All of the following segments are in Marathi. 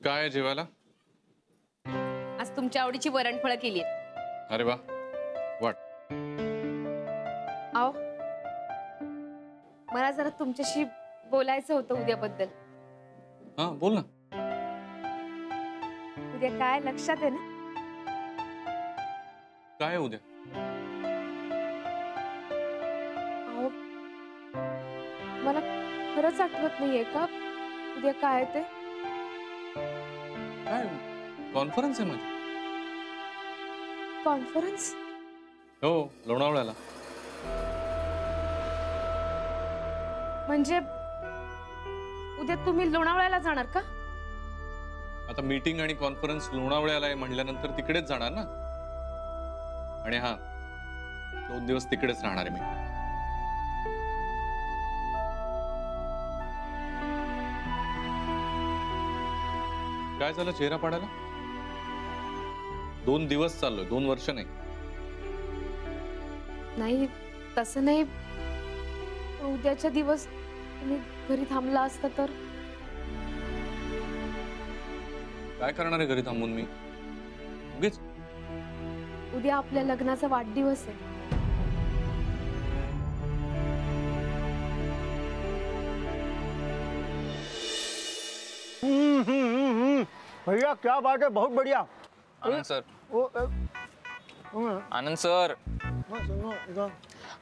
काय आहे जेवायला? आज तुमच्या आवडीची वरणफळं केली. अरे वा, वाट. आओ, मला जरा तुमच्याशी बोलायचं होतं उद्याबद्दल. हा, बोल ना. उद्या काय लक्षात आहे ना? काय आहे उद्या? आओ, मला खरंच आठवत नाहीये का उद्या काय ते. काय कॉन्फरन्स आहे माझी. कॉन्फरन्स? हो, लोणावळ्याला. म्हणजे उद्या तुम्ही लोणावळ्याला जाणार का? आता मीटिंग आणि कॉन्फरन्स लोणावळ्याला आहे म्हटल्यानंतर तिकडेच जाणार ना. आणि हा, 2 दिवस तिकडेच राहणार आहे मी. काय झालं चेहरा पाडायला? 2 दिवस चाललोय, 2 वर्ष नाही. नाही, तसं नाही. उद्याच्या दिवस तुम्ही घरी थांबला असता तर. काय करणार आहे घरी थांबून मी? उगीच. उद्या आपल्या लग्नाचा वाढदिवस आहे. भैया क्या बात है, बहुत बढ़िया. आनंद सर. आनंद सर.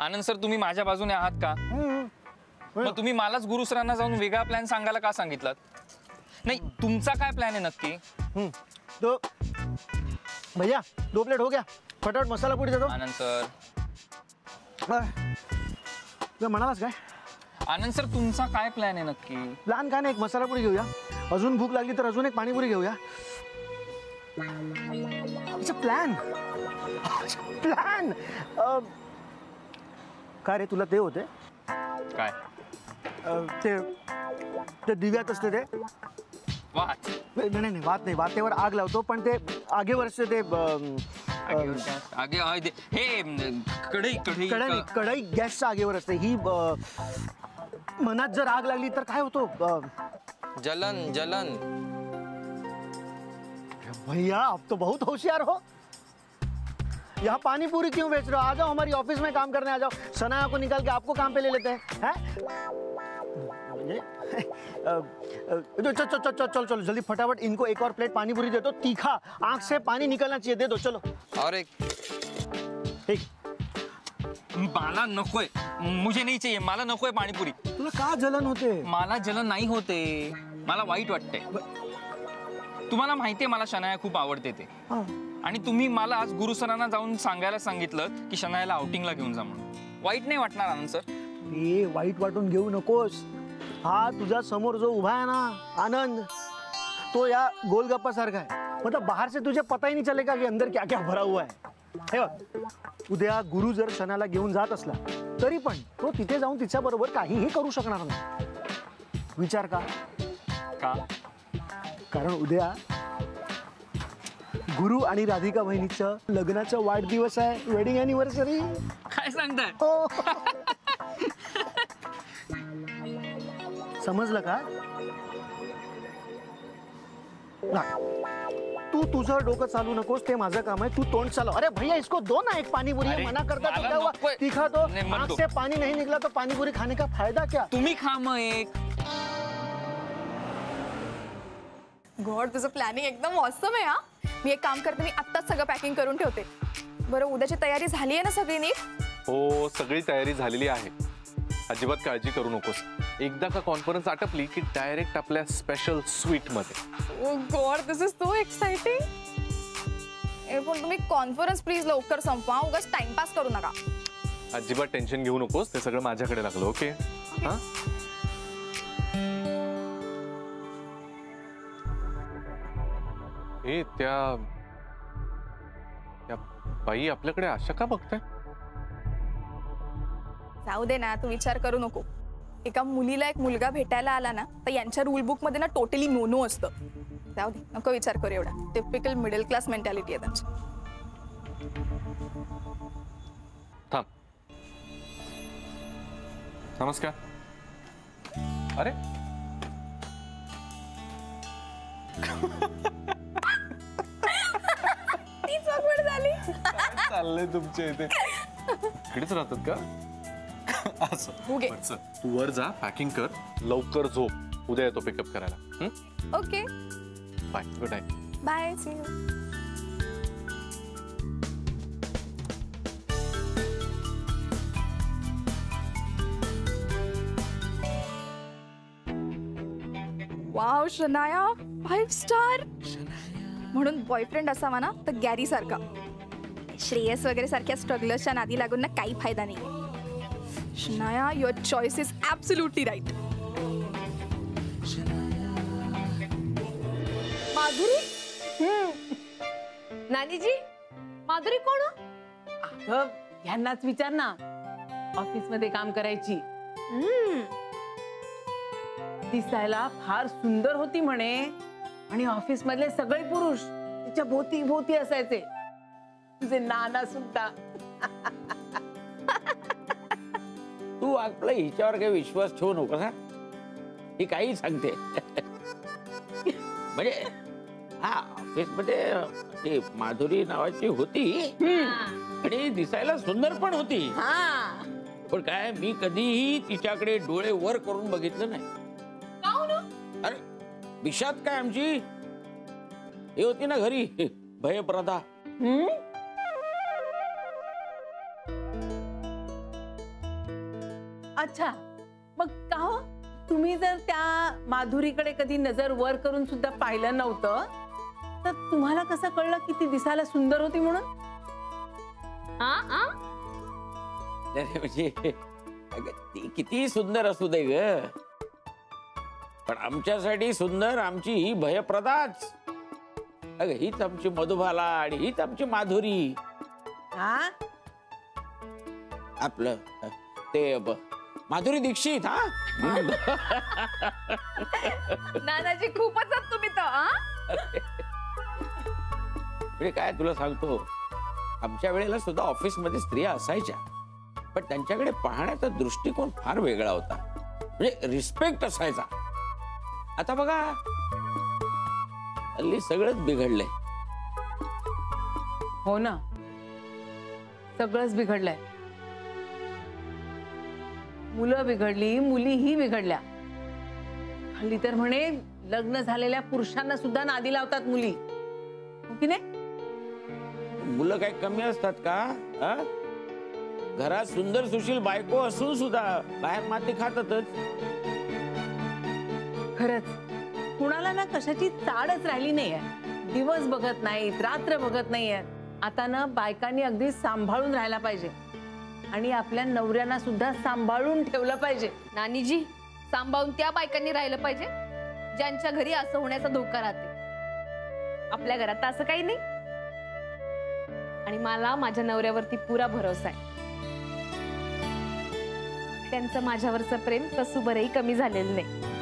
आनंद सर, तुम्ही माझ्या बाजूने आहात का? मग तुम्ही मलाच गुरु सरांना जाऊन वेगळा प्लॅन सांगायला का सांगितलं? नाही, तुमचा काय प्लॅन आहे नक्की? तो भैया 2 प्लेट हो गया. फटाफट मसाला पुरी दे दो. आनंद सर. तुला म्हणालास काय? आनंद सर, तुमचा काय प्लॅन आहे नक्की? प्लॅन काय नाही, एक मसाला पुरी घेऊया. अजून भूक लागली तर अजून एक पाणीपुरी घेऊया. प्लॅन प्लॅन काय रे, तुला ते होते काय? ते दिव्यात असते ते वाच. नाही नाही, वातेवर आग लावतो, पण ते आगेवर असते ते आगे हे कढई कढई गॅसच्या आगेवर असते. ही मनात जर आग लागली तर काय होतो? जलन जलन. भैया आप तो बहुत होशियार हो. यहाँ पानी पूरी क्यों बेच रहे हो? आ जाओ हमारी ऑफिस में काम करने आ जाओ. सनाया को निकाल के आपको काम पे ले लेते हैं. चलो चलो जल्दी फटाफट इनको एक और प्लेट पानी पूरी दे दो. तीखा, आंख से पानी निकलना चाहिए. दे दो चलो. और एक. मला नकोय, मुझे नहीं चाहिए. मला नकोय पाणीपुरी. तुला का जलन होते? मला जलन नाही होते, मला वाईट वाटते. तुम्हाला माहितीये मला शनाया खूप आवडते ते. आणि तुम्ही मला आज गुरु सरांना जाऊन सांगायला सांगितलं की शनायाला आउटिंगला घेऊन जा म्हणून. वाईट नाही वाटणार आनंद सर? हे वाईट वाटून घेऊ नकोस. हा तुझा समोर जो उभा आहे ना आनंद, तो या गोलगप्पा सारखा है. मतलब बाहर से तुझे पता ही नहीं चलेगा कि अंदर क्या क्या भरा हुआ है. हे बघ, उद्या गुरु जर शनाला घेऊन जात असला तरी पण तो तिथे जाऊन तिच्या बरोबर काहीही करू शकणार नाही. विचार का? कारण उद्या गुरु आणि राधिका बहिणीचं लग्नाचा वाढदिवस आहे. Wedding anniversary. काय सांगताय? हो. समजलं का? तू तुझं डोकं चालू नकोस, ते माझं काम आहे. तू तोंड चालव. अरे भैया इसको दो ना एक पानीपुरी. मना करता तो क्या हुआ? तीखा तो, आंख से पानी नहीं निकला तो पानीपुरी खाने का फायदा क्या? तुम्ही खा मग एक. गॉड, तुझं प्लॅनिंग एकदम ऑसम आहे. हा, मी एक काम करते, मी आत्ताच सगळं पॅकिंग करून ठेवते. बरं, उद्याची तयारी झाली आहे ना सगळी नीट? हो, सगळी तयारी झालेली आहे. अजिबात काळजी करू नकोस. एकदा का कॉन्फरन्स आटपली की डायरेक्ट आपल्या स्पेशल स्वीट मध्ये. Oh God, this is so exciting. पण तुम्ही कॉन्फरन्स प्लीज लवकर संपवा. उगाच टाइमपास करू नका. अजिबात टेन्शन घेऊ नकोस, ते सगळं माझ्याकडे लागलं. ओके? हा, ए त्या बाई आपल्याकडे अशा का बघताय? जाऊ दे ना, तू विचार करू नको. एका मुलीला एक मुलगा भेटायला आला ना तर यांच्या रूल बुक मध्ये ना टोटली नो नो असतं. जाऊ दे, नको विचार करू एवढा. टिपिकल मिडल क्लास मेंटॅलिटी आहे त्यांची. थांब. नमस्कार. अरे तीच awkward झाली. चाललंय तुमच्या इथे इकडेच राहतात का असं उगे. बरं, चल, तू वर जा पॅकिंग कर लवकर झोप उद्या येतो पिकअप करायला okay bye good night bye see you. Wow Shanaya 5 star. म्हणून बॉयफ्रेंड असावा ना तर गॅरी सारखा. श्रेयस वगैरे सारख्या स्ट्रगलर्सच्या नादी लागून ना काही फायदा नाही. Shanaya your choice is absolutely right. Madhuri नानीजी माधुरी कोण हो? अगं, ह्यांनाच विचार ना. ऑफिस मध्ये काम करायची. दिसायला फार सुंदर होती म्हणे आणि ऑफिस मधले सगळे पुरुष तिच्या भोवती भोवती असायचे. तुझे नाना सुद्धा. तू आपला हिच्यावर काही विश्वास ठेवू नकोस हा. ही काही सांगते म्हणजे हा ऑफिस मध्ये ती माधुरी नावाची होती आणि दिसायला सुंदर पण होती. हा पण काय मी कधीही तिच्याकडे डोळे वर करून बघितलं नाही. अरे विषात काय आमची हे होती ना घरी भयप्रदा. अच्छा मग का हो तुम्ही जर त्या माधुरीकडे कधी नजर वर करून सुद्धा पाहिलं नव्हतं तर तुम्हाला कसं कळलं की ती दिसायला सुंदर होती म्हणून? नाही, म्हणजे अगं, ती किती सुंदर असू दे ग पण आमच्यासाठी सुंदर आमची ही भयप्रदाच. अगं हीच आमची मधुबाला आणि हीच आमची माधुरी. हा आपलं ते माधुरी दीक्षित. हा नानाजी खूपच आहात तुम्ही तर. म्हणजे काय तुला सांगतो आमच्या वेळेला सुद्धा ऑफिस मध्ये स्त्रिया असायच्या पण त्यांच्याकडे पाहण्याचा दृष्टिकोन फार वेगळा होता. म्हणजे रिस्पेक्ट असायचा. आता बघा हल्ली सगळंच बिघडलंय. हो ना सगळंच बिघडलंय. मुलं बिघडली मुलीही बिघडल्या. हल्ली तर म्हणे लग्न झालेल्या पुरुषांना सुद्धा नादी लावतात मुली. हो की नाही? मुलं काय कमी असतात का हा? घरात सुंदर सुशील बायको असून सुद्धा बाहेर माती खातातच. खरंच कुणाला ना कशाची चाडच राहिली नाहीये. दिवस बघत नाहीत रात्र बघत नाहीये. आता ना बायकांनी अगदी सांभाळून राहायला पाहिजे आणि आपल्या नवऱ्यांना सुद्धा सांभाळून ठेवलं पाहिजे. नानीजी सांभाळून त्या बायकांनी राहिलं पाहिजे ज्यांच्या घरी असं होण्याचा धोका राहते. आपल्या घरात तर असं काही नाही आणि मला माझ्या नवऱ्यावरती पुरा भरोसा आहे. त्यांचं माझ्यावरचं प्रेम तसू बरंही कमी झालेलं नाही.